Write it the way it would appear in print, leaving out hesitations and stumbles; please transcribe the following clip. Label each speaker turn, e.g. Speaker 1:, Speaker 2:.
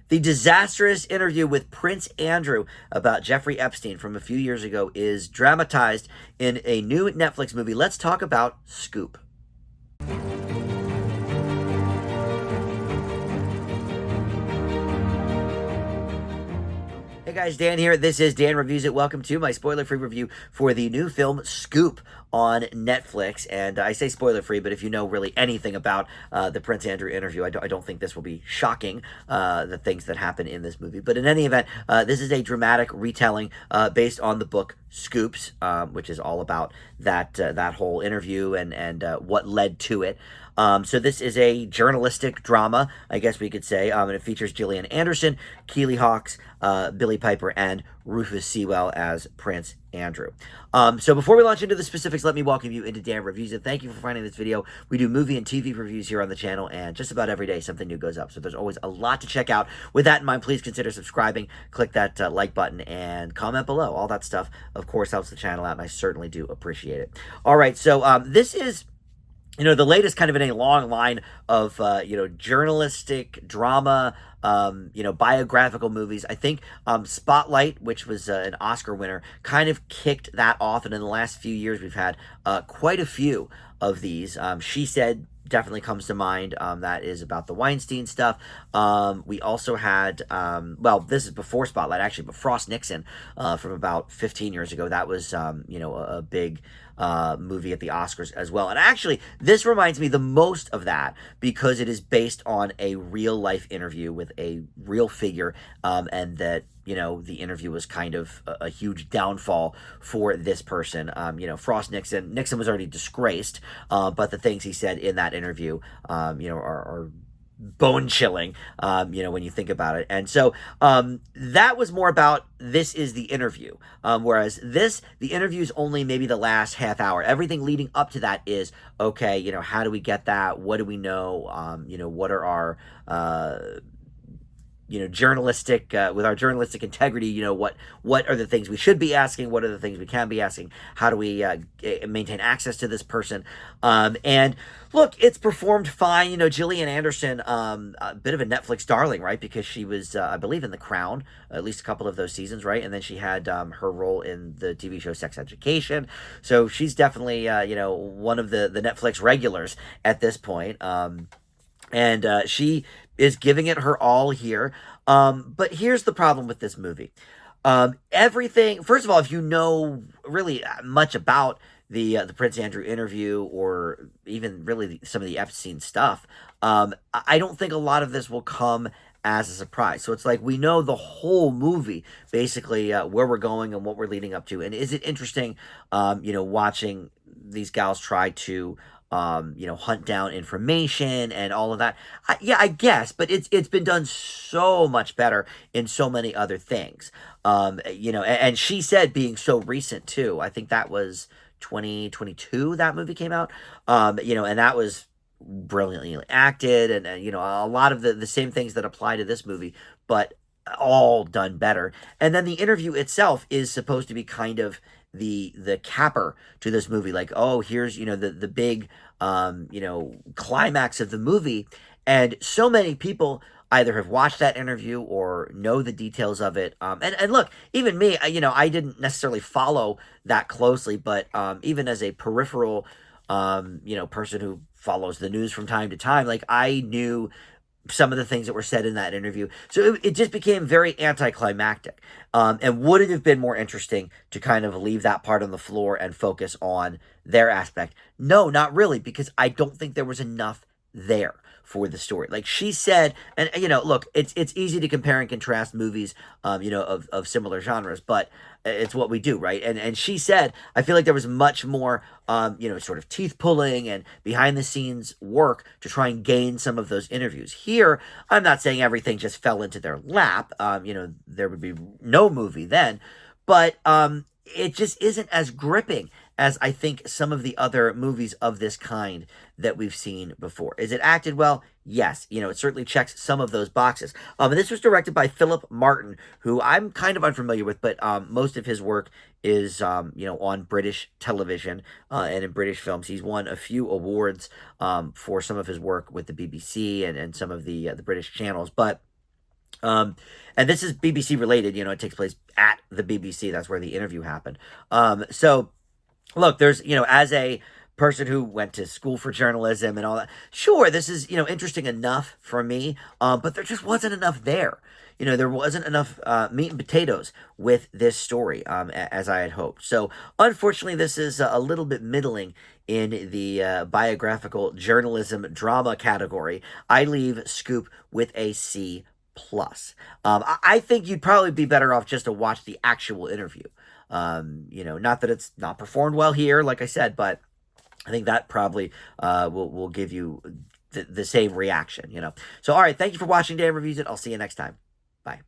Speaker 1: The disastrous interview with Prince Andrew about Jeffrey Epstein from a few years ago is dramatized in a new Netflix movie. Let's talk about Scoop. Hey guys, Dan here. This is Dan Reviews It. Welcome to my spoiler-free review for the new film Scoop on Netflix. And I say spoiler-free, but if you know really anything about the Prince Andrew interview, I don't think this will be shocking, the things that happen in this movie. But in any event, this is a dramatic retelling based on the book Scoops, which is all about that whole interview and what led to it. So this is a journalistic drama, I guess we could say, and it features Gillian Anderson, Keely Hawks, Billy Piper, and Rufus Sewell as Prince Andrew. So before we launch into the specifics, let me welcome you into Dan Reviews It. Thank you for finding this video. We do movie and TV reviews here on the channel, and just about every day something new goes up. So there's always a lot to check out. With that in mind, please consider subscribing, click that like button, and comment below. All that stuff, of course, helps the channel out, and I certainly do appreciate it. All right, so this is the latest kind of in a long line of, journalistic drama, biographical movies. I think Spotlight, which was an Oscar winner, kind of kicked that off. And in the last few years, we've had quite a few of these. She Said definitely comes to mind. That is about the Weinstein stuff. We also had, this is before Spotlight, actually, but Frost Nixon from about 15 years ago. That was, a big movie at the Oscars as well. And actually, this reminds me the most of that because it is based on a real life interview with a real figure, and that, the interview was kind of a huge downfall for this person. Frost Nixon was already disgraced, but the things he said in that interview, are bone chilling, when you think about it. And so that was more about this is the interview. Whereas the interview is only maybe the last half hour. Everything leading up to that is, okay, how do we get that? What do we know? What are our, journalistic, with our journalistic integrity, what are the things we should be asking? What are the things we can be asking? How do we maintain access to this person? And look, it's performed fine. Gillian Anderson, a bit of a Netflix darling, right? Because she was, I believe, in The Crown, at least a couple of those seasons, right? And then she had her role in the TV show Sex Education. So she's definitely, one of the Netflix regulars at this point. And she is giving it her all here. But here's the problem with this movie. Everything, first of all, if you know really much about the Prince Andrew interview, or even really some of the Epstein stuff, I don't think a lot of this will come as a surprise. So it's like we know the whole movie, basically, where we're going and what we're leading up to. And is it interesting, watching these gals try to hunt down information and all of that? Yeah, I guess, but it's been done so much better in so many other things. And She Said being so recent too. I think that was 2022 that movie came out. And that was brilliantly acted, and a lot of the same things that apply to this movie, but all done better. And then the interview itself is supposed to be kind of the capper to this movie, like, oh, here's the big climax of the movie. And so many people either have watched that interview or know the details of it. And look, even me, I didn't necessarily follow that closely, but even as a peripheral person who follows the news from time to time, like, I knew some of the things that were said in that interview. So it just became very anticlimactic. And would it have been more interesting to kind of leave that part on the floor and focus on their aspect? No, not really, because I don't think there was enough there for the story. Like She Said, and look, it's easy to compare and contrast movies, of similar genres, but it's what we do, right? And She Said, I feel like there was much more, sort of teeth pulling and behind the scenes work to try and gain some of those interviews. Here, I'm not saying everything just fell into their lap. There would be no movie then, but it just isn't as gripping as I think some of the other movies of this kind that we've seen before. Is it acted well? Yes. It certainly checks some of those boxes. And this was directed by Philip Martin, who I'm kind of unfamiliar with, but most of his work is, on British television and in British films. He's won a few awards for some of his work with the BBC and some of the British channels. But Um, and this is BBC related. It takes place at the BBC. That's where the interview happened. So look, there's, as a person who went to school for journalism and all that, sure, this is, interesting enough for me, but there just wasn't enough there. There wasn't enough meat and potatoes with this story, as I had hoped. So, unfortunately, this is a little bit middling in the biographical journalism drama category. I leave Scoop with a C plus. I think you'd probably be better off just to watch the actual interview. Not that it's not performed well here, like I said, but I think that probably will give you the same reaction. So, all right, thank you for watching Dan Reviews It. I'll see you next time. Bye.